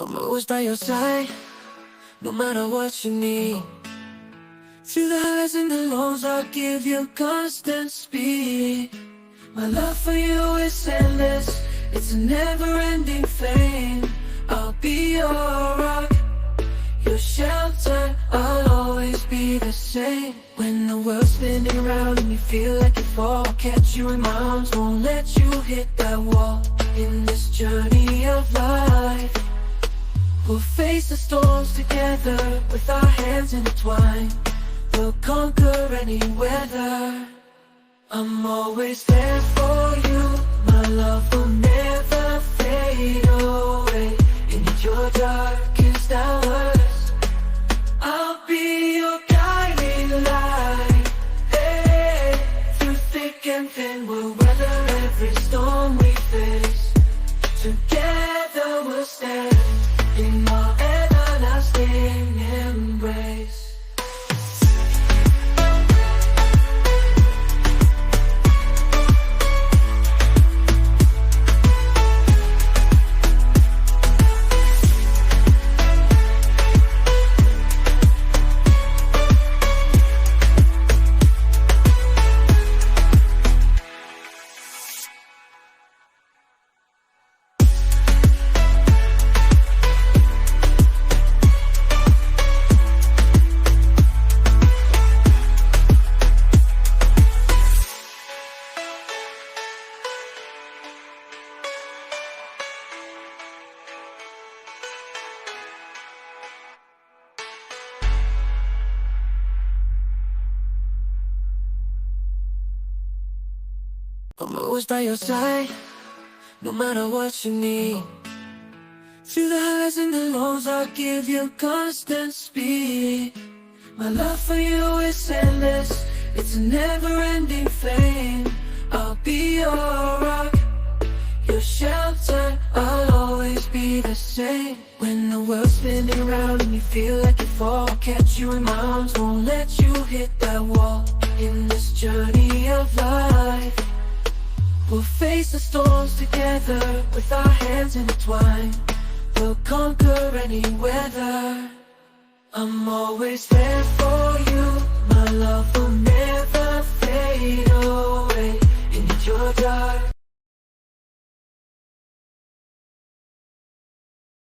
I'm always by your side, no matter what you need. Through the highs and the lows, I'll give you constant speed. My love for you is endless, it's a never-ending flame. I'll be your rock, your shelter, I'll always be the same. When the world's spinning around and you feel like you fall, I'll catch you in my arms, won't let you hit that wall. In this journey of life, we'll face the storms together with our hands intertwined. We'll conquer any weather. I'm always there for you. My love will never fade away. In your darkest hours, I'll be your guiding light. Hey, through thick and thin, we'll weather every storm we face. Together we'll stand in our everlasting embrace. I'm always by your side, no matter what you need. Through the highs and the lows, I'll give you constant speed. My love for you is endless, it's a never-ending flame. I'll be your rock, your shelter, I'll always be the same. When the world's spinning around and you feel like you fall, I'll catch you in my arms, won't let you hit that wall. In this journey of life, we'll face the storms together with our hands intertwined. We'll conquer any weather. I'm always there for you. My love will never